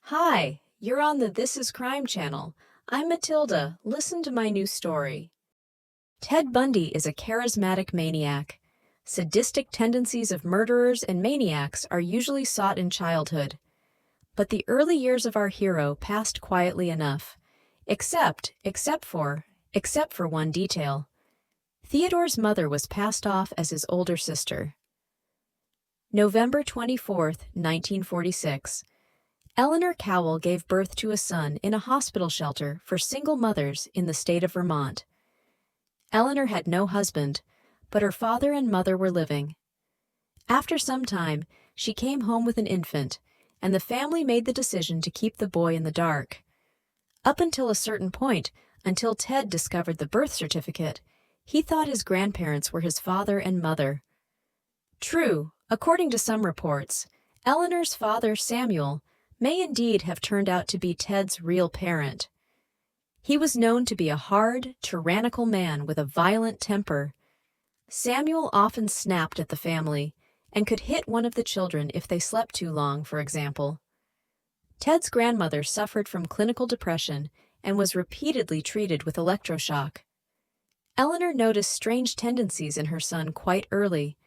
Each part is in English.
Hi, you're on the This Is Crime channel. I'm Matilda. Listen to my new story. Ted Bundy is a charismatic maniac. Sadistic tendencies of murderers and maniacs are usually sought in childhood. But the early years of our hero passed quietly enough. Except for one detail. Theodore's mother was passed off as his older sister. November 24th, 1946. Eleanor Cowell gave birth to a son in a hospital shelter for single mothers in the state of Vermont. Eleanor had no husband, but her father and mother were living. After some time, she came home with an infant, and the family made the decision to keep the boy in the dark. Up until a certain point, until Ted discovered the birth certificate, he thought his grandparents were his father and mother. True, according to some reports, Eleanor's father, Samuel, may indeed have turned out to be Ted's real parent. He was known to be a hard, tyrannical man with a violent temper. Samuel often snapped at the family and could hit one of the children if they slept too long, for example. Ted's grandmother suffered from clinical depression and was repeatedly treated with electroshock. Eleanor noticed strange tendencies in her son quite early,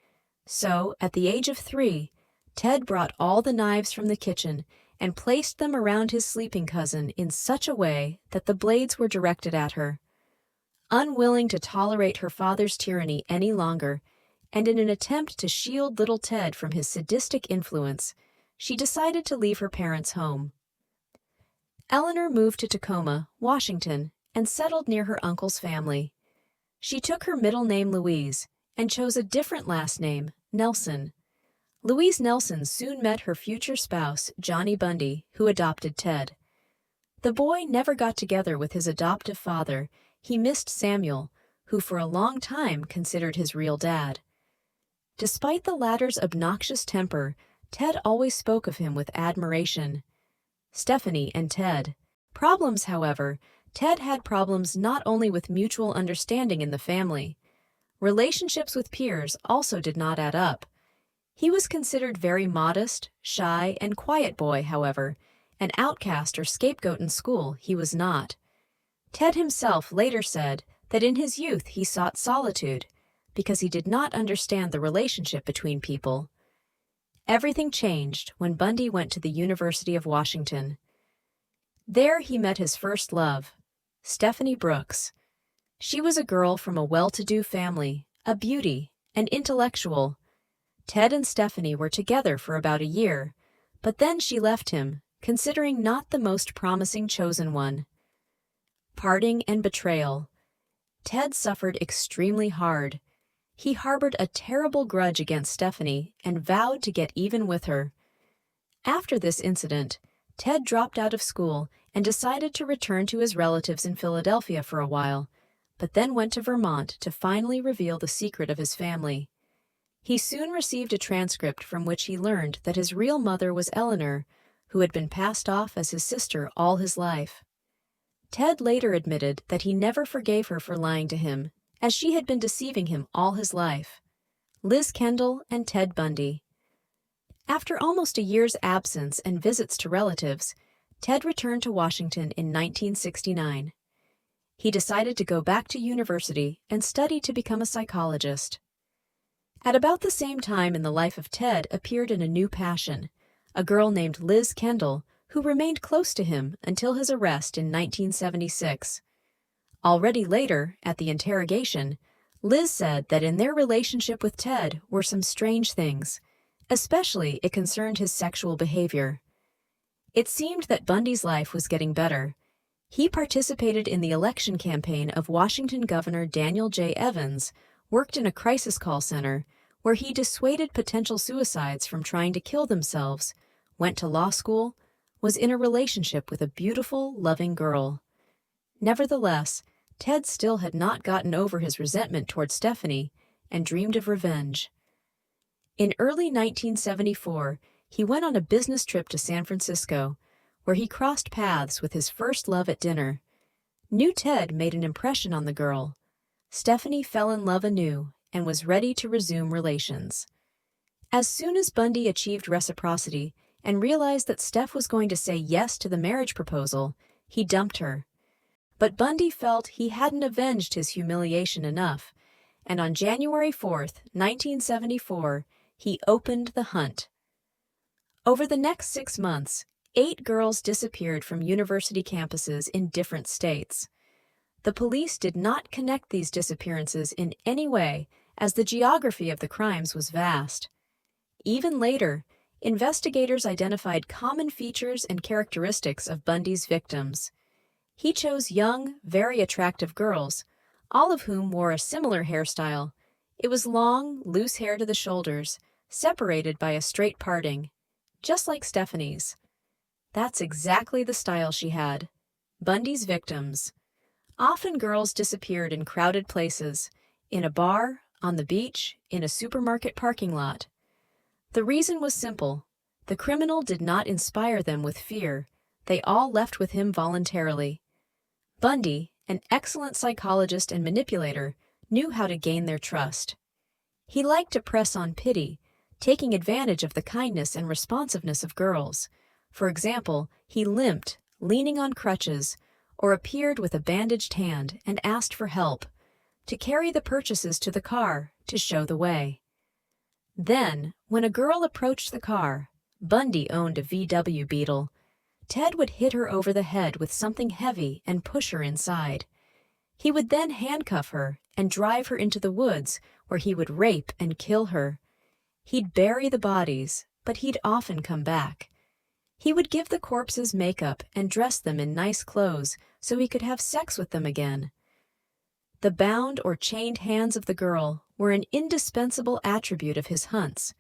so, at the age of 3, Ted brought all the knives from the kitchen and placed them around his sleeping cousin in such a way that the blades were directed at her. Unwilling to tolerate her father's tyranny any longer, and in an attempt to shield little Ted from his sadistic influence, she decided to leave her parents' home. Eleanor moved to Tacoma, Washington, and settled near her uncle's family. She took her middle name Louise and chose a different last name, Nelson. Louise Nelson soon met her future spouse, Johnny Bundy, who adopted Ted. The boy never got together with his adoptive father. He missed Samuel, who for a long time considered his real dad. Despite the latter's obnoxious temper, Ted always spoke of him with admiration. Stephanie and Ted. Problems, however. Ted had problems not only with mutual understanding in the family. Relationships with peers also did not add up. He was considered very modest, shy, and quiet boy, however. An outcast or scapegoat in school, he was not. Ted himself later said that in his youth he sought solitude because he did not understand the relationship between people. Everything changed when Bundy went to the University of Washington. There he met his first love, Stephanie Brooks. She was a girl from a well-to-do family, a beauty, an intellectual. Ted and Stephanie were together for about a year, but then she left him, considering not the most promising chosen one. Parting and betrayal. Ted suffered extremely hard. He harbored a terrible grudge against Stephanie and vowed to get even with her. After this incident, Ted dropped out of school and decided to return to his relatives in Philadelphia for a while, but then went to Vermont to finally reveal the secret of his family. He soon received a transcript from which he learned that his real mother was Eleanor, who had been passed off as his sister all his life. Ted later admitted that he never forgave her for lying to him, as she had been deceiving him all his life. Liz Kendall and Ted Bundy. After almost a year's absence and visits to relatives, Ted returned to Washington in 1969. He decided to go back to university and study to become a psychologist. At about the same time in the life of Ted appeared in a new passion, a girl named Liz Kendall, who remained close to him until his arrest in 1976. Already later, at the interrogation, Liz said that in their relationship with Ted were some strange things, especially it concerned his sexual behavior. It seemed that Bundy's life was getting better. He participated in the election campaign of Washington Governor Daniel J. Evans, worked in a crisis call center, where he dissuaded potential suicides from trying to kill themselves, went to law school, was in a relationship with a beautiful, loving girl. Nevertheless, Ted still had not gotten over his resentment toward Stephanie and dreamed of revenge. In early 1974, he went on a business trip to San Francisco, where he crossed paths with his first love at dinner. New Ted made an impression on the girl. Stephanie fell in love anew and was ready to resume relations. As soon as Bundy achieved reciprocity, and realized that Steph was going to say yes to the marriage proposal, he dumped her. But Bundy felt he hadn't avenged his humiliation enough, and on January 4th, 1974, he opened the hunt. Over the next 6 months, 8 girls disappeared from university campuses in different states. The police did not connect these disappearances in any way, as the geography of the crimes was vast. Even later, investigators identified common features and characteristics of Bundy's victims. He chose young, very attractive girls, all of whom wore a similar hairstyle. It was long, loose hair to the shoulders, separated by a straight parting, just like Stephanie's. That's exactly the style she had. Bundy's victims. Often girls disappeared in crowded places, in a bar, on the beach, in a supermarket parking lot. The reason was simple. The criminal did not inspire them with fear. They all left with him voluntarily. Bundy, an excellent psychologist and manipulator, knew how to gain their trust. He liked to press on pity, taking advantage of the kindness and responsiveness of girls. For example, he limped, leaning on crutches, or appeared with a bandaged hand and asked for help, to carry the purchases to the car, to show the way. Then, when a girl approached the car, Bundy owned a VW Beetle, Ted would hit her over the head with something heavy and push her inside. He would then handcuff her and drive her into the woods, where he would rape and kill her. He'd bury the bodies, but he'd often come back. He would give the corpses makeup and dress them in nice clothes so he could have sex with them again. The bound or chained hands of the girl were an indispensable attribute of his hunts.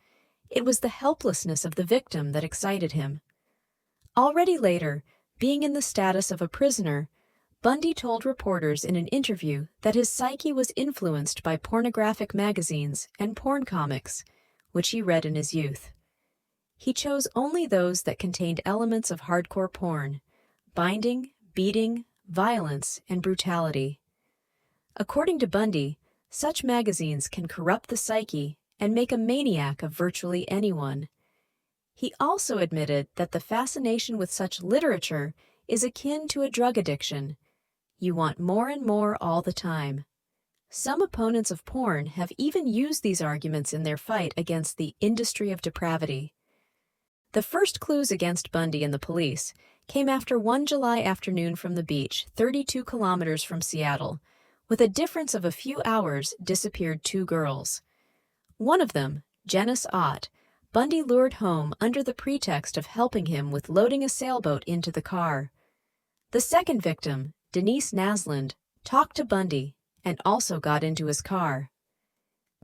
It was the helplessness of the victim that excited him. Already later, being in the status of a prisoner, Bundy told reporters in an interview that his psyche was influenced by pornographic magazines and porn comics, which he read in his youth. He chose only those that contained elements of hardcore porn, binding, beating, violence, and brutality. According to Bundy, such magazines can corrupt the psyche and make a maniac of virtually anyone. He also admitted that the fascination with such literature is akin to a drug addiction. You want more and more all the time. Some opponents of porn have even used these arguments in their fight against the industry of depravity. The first clues against Bundy and the police came after one July afternoon from the beach, 32 kilometers from Seattle. With a difference of a few hours, disappeared 2 girls. One of them, Janice Ott, Bundy lured home under the pretext of helping him with loading a sailboat into the car. The second victim, Denise Naslund, talked to Bundy and also got into his car.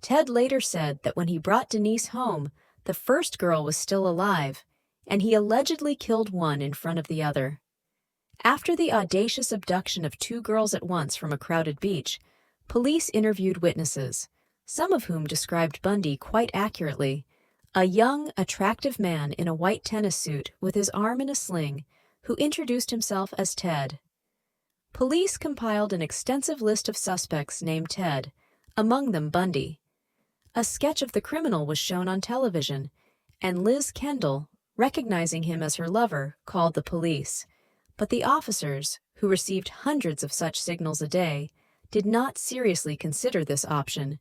Ted later said that when he brought Denise home, the first girl was still alive, and he allegedly killed one in front of the other. After the audacious abduction of 2 girls at once from a crowded beach, police interviewed witnesses, some of whom described Bundy quite accurately: a young, attractive man in a white tennis suit with his arm in a sling, who introduced himself as Ted. Police compiled an extensive list of suspects named Ted, among them Bundy. A sketch of the criminal was shown on television, and Liz Kendall, recognizing him as her lover, called the police. But the officers, who received hundreds of such signals a day, did not seriously consider this option.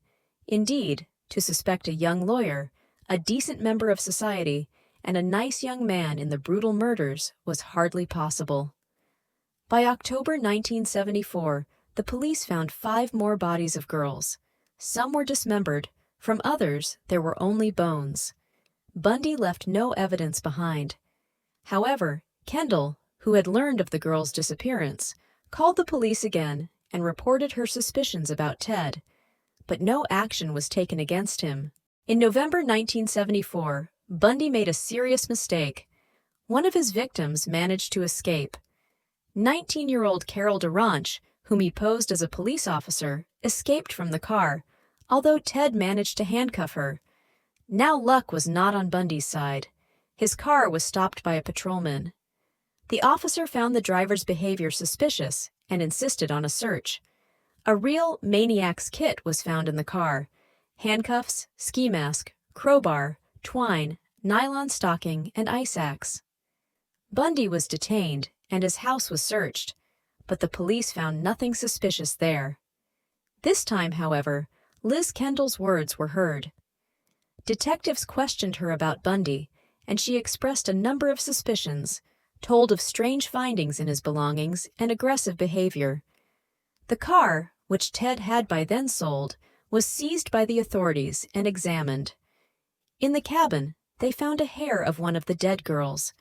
Indeed, to suspect a young lawyer, a decent member of society, and a nice young man in the brutal murders was hardly possible. By October 1974, the police found 5 more bodies of girls. Some were dismembered, from others there were only bones. Bundy left no evidence behind. However, Kendall, who had learned of the girls' disappearance, called the police again and reported her suspicions about Ted, but no action was taken against him. In November 1974, Bundy made a serious mistake. One of his victims managed to escape. 19-year-old Carol Duranch, whom he posed as a police officer, escaped from the car, although Ted managed to handcuff her. Now luck was not on Bundy's side. His car was stopped by a patrolman. The officer found the driver's behavior suspicious and insisted on a search. A real maniac's kit was found in the car: handcuffs, ski mask, crowbar, twine, nylon stocking, and ice axe. Bundy was detained, and his house was searched, but the police found nothing suspicious there. This time, however, Liz Kendall's words were heard. Detectives questioned her about Bundy, and she expressed a number of suspicions, told of strange findings in his belongings and aggressive behavior. The car, which Ted had by then sold, was seized by the authorities and examined. In the cabin, they found a hair of one of the dead girls,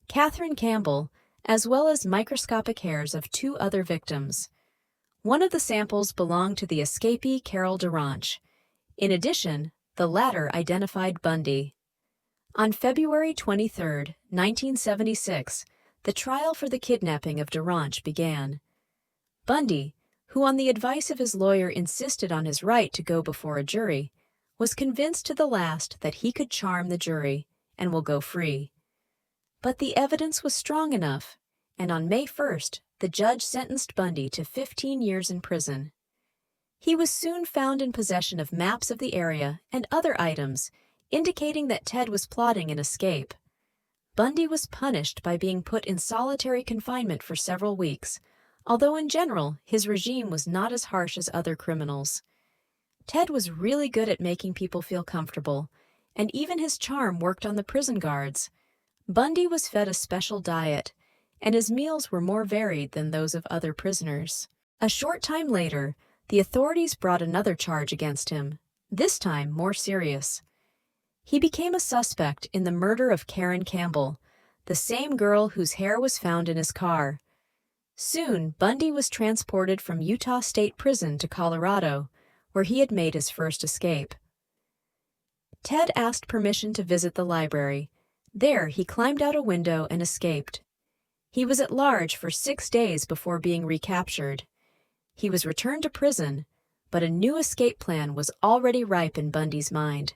Catherine Campbell, as well as microscopic hairs of two other victims. One of the samples belonged to the escapee Carol DeRanche. In addition, the latter identified Bundy. On February 23, 1976, the trial for the kidnapping of DeRanche began. Bundy, who on the advice of his lawyer insisted on his right to go before a jury, was convinced to the last that he could charm the jury and will go free. But the evidence was strong enough, and on May 1st, the judge sentenced Bundy to 15 years in prison. He was soon found in possession of maps of the area and other items, indicating that Ted was plotting an escape. Bundy was punished by being put in solitary confinement for several weeks, although in general his regime was not as harsh as other criminals. Ted was really good at making people feel comfortable, and even his charm worked on the prison guards. Bundy was fed a special diet, and his meals were more varied than those of other prisoners. A short time later, the authorities brought another charge against him, this time more serious. He became a suspect in the murder of Karen Campbell, the same girl whose hair was found in his car. Soon, Bundy was transported from Utah State Prison to Colorado, where he had made his first escape. Ted asked permission to visit the library. There, he climbed out a window and escaped. He was at large for 6 days before being recaptured. He was returned to prison, but a new escape plan was already ripe in Bundy's mind.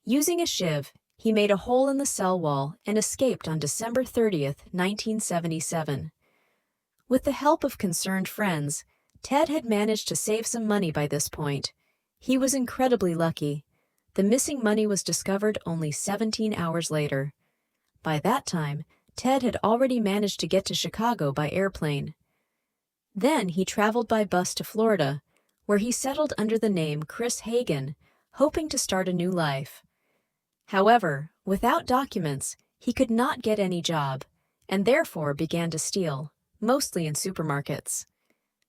Using a shiv, he made a hole in the cell wall and escaped on December 30th, 1977. With the help of concerned friends, Ted had managed to save some money by this point. He was incredibly lucky. The missing money was discovered only 17 hours later. By that time, Ted had already managed to get to Chicago by airplane. Then he traveled by bus to Florida, where he settled under the name Chris Hagen, hoping to start a new life. However, without documents, he could not get any job, and therefore began to steal, mostly in supermarkets.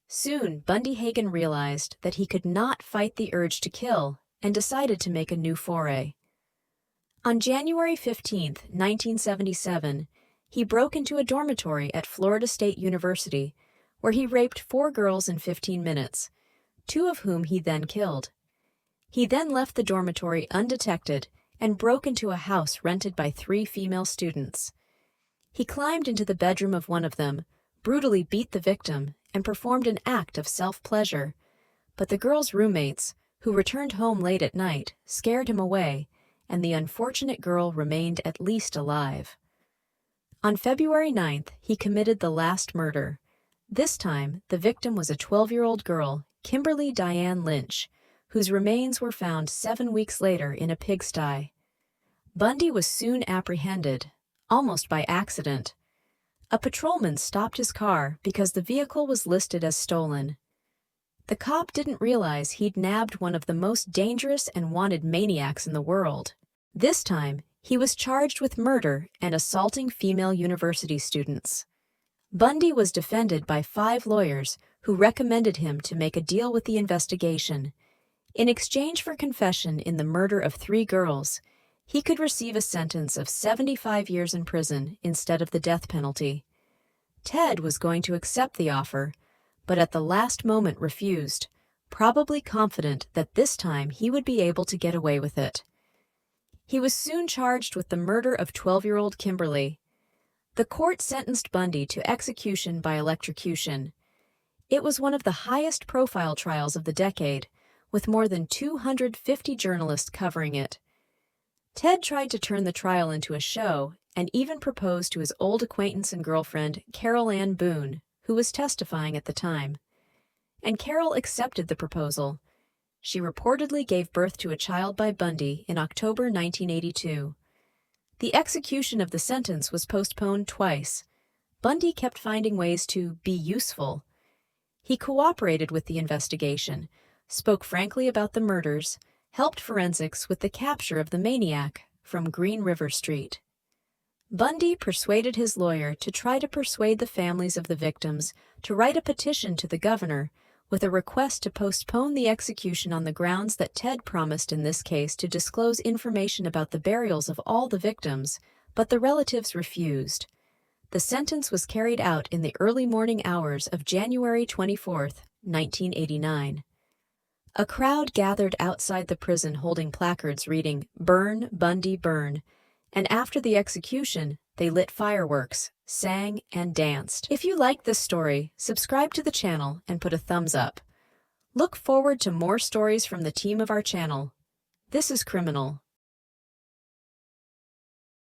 Soon, Bundy Hagen realized that he could not fight the urge to kill and decided to make a new foray. On January 15, 1977, he broke into a dormitory at Florida State University, where he raped 4 girls in 15 minutes, 2 of whom he then killed. He then left the dormitory undetected and broke into a house rented by 3 female students. He climbed into the bedroom of one of them, brutally beat the victim, and performed an act of self-pleasure. But the girl's roommates, who returned home late at night, scared him away, and the unfortunate girl remained at least alive. On February 9th, he committed the last murder. This time, the victim was a 12-year-old girl, Kimberly Diane Lynch, whose remains were found 7 weeks later in a pigsty. Bundy was soon apprehended, almost by accident. A patrolman stopped his car because the vehicle was listed as stolen. The cop didn't realize he'd nabbed one of the most dangerous and wanted maniacs in the world. This time, he was charged with murder and assaulting female university students. Bundy was defended by 5 lawyers who recommended him to make a deal with the investigation. In exchange for confession in the murder of 3 girls, he could receive a sentence of 75 years in prison instead of the death penalty. Ted was going to accept the offer, but at the last moment refused, probably confident that this time he would be able to get away with it. He was soon charged with the murder of 12-year-old Kimberly. The court sentenced Bundy to execution by electrocution. It was one of the highest-profile trials of the decade, with more than 250 journalists covering it. Ted tried to turn the trial into a show and even proposed to his old acquaintance and girlfriend, Carol Ann Boone, who was testifying at the time. And Carol accepted the proposal. She reportedly gave birth to a child by Bundy in October 1982. The execution of the sentence was postponed twice. Bundy kept finding ways to be useful. He cooperated with the investigation, spoke frankly about the murders, helped forensics with the capture of the maniac from Green River Street. Bundy persuaded his lawyer to try to persuade the families of the victims to write a petition to the governor with a request to postpone the execution on the grounds that Ted promised in this case to disclose information about the burials of all the victims, but the relatives refused. The sentence was carried out in the early morning hours of January 24, 1989. A crowd gathered outside the prison holding placards reading, "Burn, Bundy, burn," and after the execution, they lit fireworks, sang, and danced. If you liked this story, subscribe to the channel and put a thumbs up. Look forward to more stories from the team of our channel. This is Criminal.